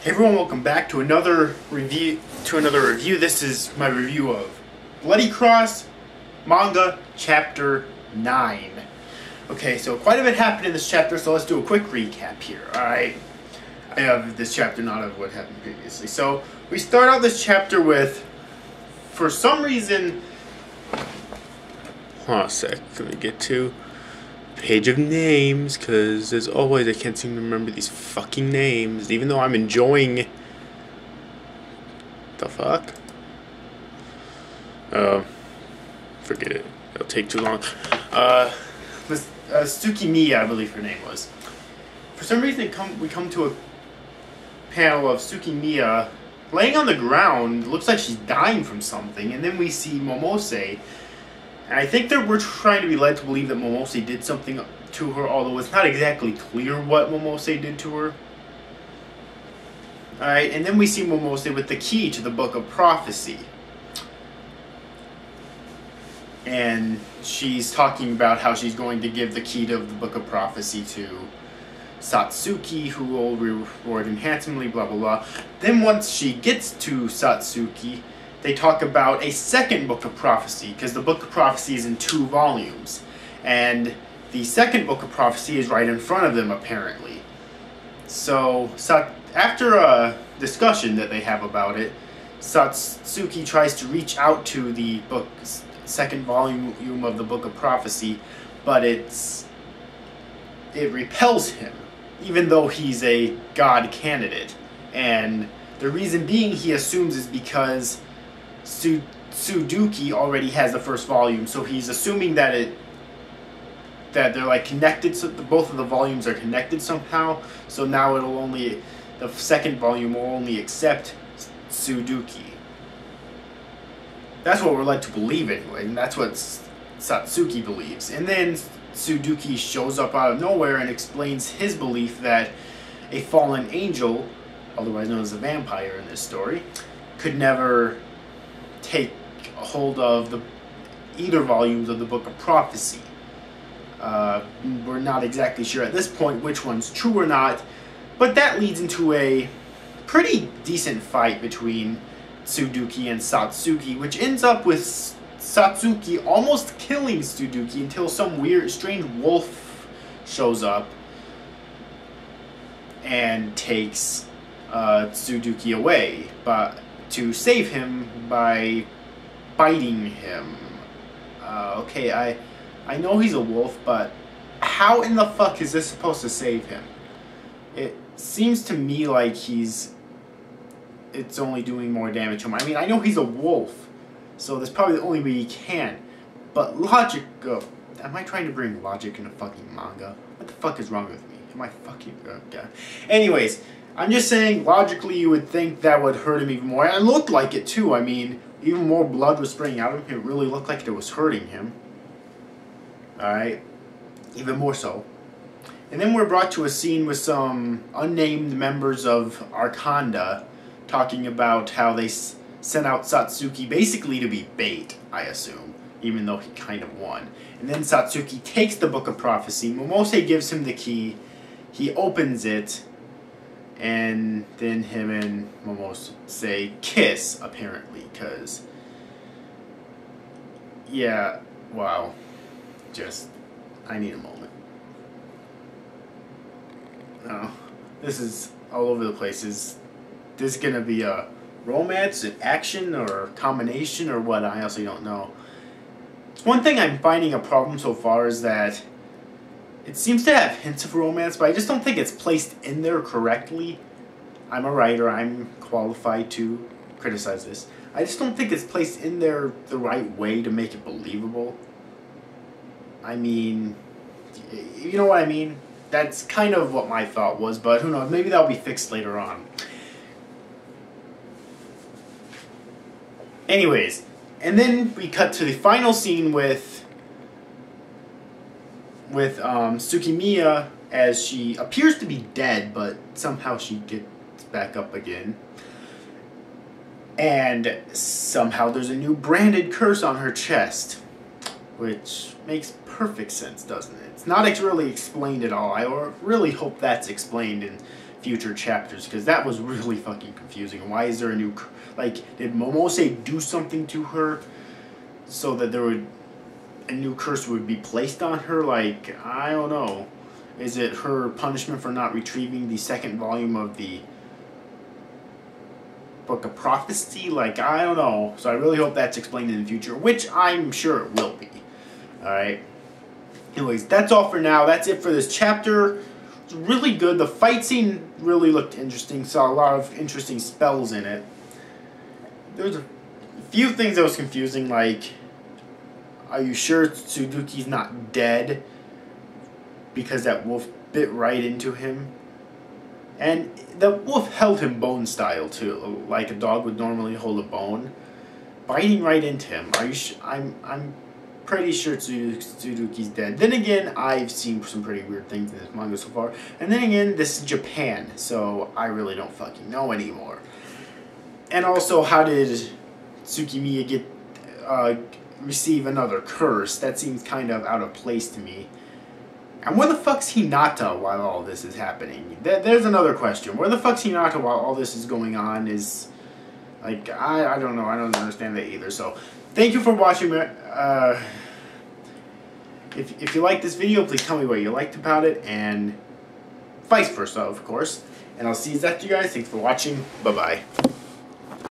Hey everyone, welcome back to another review. This is my review of Bloody Cross Manga Chapter 9. Okay, so quite a bit happened in this chapter, so let's do a quick recap here. Alright, I have this chapter, not of what happened previously. So we start out this chapter with, for some reason, hold on a sec, let me get to page of names, because as always I can't seem to remember these fucking names, even though I'm enjoying the fuck. Forget it, it'll take too long. Tsukimiya, I believe her name was. For some reason we come to a panel of Tsukimiya laying on the ground, looks like she's dying from something, and then we see Momose. And I think that we're trying to be led to believe that Momose did something to her, although it's not exactly clear what Momose did to her. Alright, and then we see Momose with the key to the Book of Prophecy. And she's talking about how she's going to give the key to the Book of Prophecy to Satsuki, who will reward him handsomely, blah blah blah. Then once she gets to Satsuki, they talk about a second Book of Prophecy, because the Book of Prophecy is in 2 volumes. And the second Book of Prophecy is right in front of them, apparently. So, after a discussion that they have about it, Satsuki tries to reach out to the second volume of the Book of Prophecy, but it repels him, even though he's a god candidate. And the reason being, he assumes, is because Tsuduki already has the first volume, so he's assuming that they're like connected, so both of the volumes are connected somehow. So now the second volume will only accept Tsuduki. That's what we're led to believe anyway, and that's what Satsuki believes. And then Tsuduki shows up out of nowhere and explains his belief that a fallen angel, otherwise known as a vampire in this story, could never take a hold of either volumes of the Book of Prophecy. We're not exactly sure at this point which one's true or not, but that leads into a pretty decent fight between Tsuduki and Satsuki, which ends up with Satsuki almost killing Tsuduki until some weird, strange wolf shows up and takes Tsuduki away, but to save him by biting him. Okay, I know he's a wolf, but how in the fuck is this supposed to save him? It seems to me like it's only doing more damage to him. I mean, I know he's a wolf, so that's probably the only way he can. But logic, am I trying to bring logic into fucking manga? What the fuck is wrong with me? Am I fucking, yeah. Anyways, I'm just saying, logically you would think that would hurt him even more. And it looked like it too. I mean, even more blood was spraying out of him. It really looked like it was hurting him. Alright, even more so. And then we're brought to a scene with some unnamed members of Arcanda talking about how they sent out Satsuki basically to be bait, I assume, even though he kind of won. And then Satsuki takes the Book of Prophecy. Momose gives him the key. He opens it, and then him and Momose kiss, apparently, because, yeah, wow, I need a moment. Oh, this is all over the place. Is this gonna be a romance, an action, or a combination, or what? I honestly don't know. One thing I'm finding a problem so far is that it seems to have hints of romance, but I just don't think it's placed in there correctly. I'm a writer, I'm qualified to criticize this. I just don't think it's placed in there the right way to make it believable. I mean, you know what I mean? That's kind of what my thought was, but who knows, maybe that'll be fixed later on. Anyways, and then we cut to the final scene with Tsukimiya, as she appears to be dead, but somehow she gets back up again. And somehow there's a new branded curse on her chest, which makes perfect sense, doesn't it? It's not really explained at all. I really hope that's explained in future chapters, because that was really fucking confusing. Why is there a new... Like, did Momose do something to her so that there would... a new curse would be placed on her? Like, I don't know. Is it her punishment for not retrieving the second volume of the Book of Prophecy? Like, I don't know. So I really hope that's explained in the future, which I'm sure it will be. Alright. Anyways, that's all for now. That's it for this chapter. It's really good. The fight scene really looked interesting. Saw a lot of interesting spells in it. There was a few things that was confusing, like, are you sure Tsuduki's not dead? Because that wolf bit right into him. And the wolf held him bone style too, like a dog would normally hold a bone, biting right into him. Are you? I'm pretty sure Tsuduki's dead. Then again, I've seen some pretty weird things in this manga so far. And then again, this is Japan, so I really don't fucking know anymore. And also, how did Tsukimiya get receive another curse? That seems kind of out of place to me. And where the fuck's Hinata while all this is happening? There's another question. Where the fuck's Hinata while all this is going on is... Like, I don't know. I don't understand that either. So, thank you for watching. If you like this video, please tell me what you liked about it. And vice versa, of course. And I'll see you guys. Thanks for watching. Bye-bye.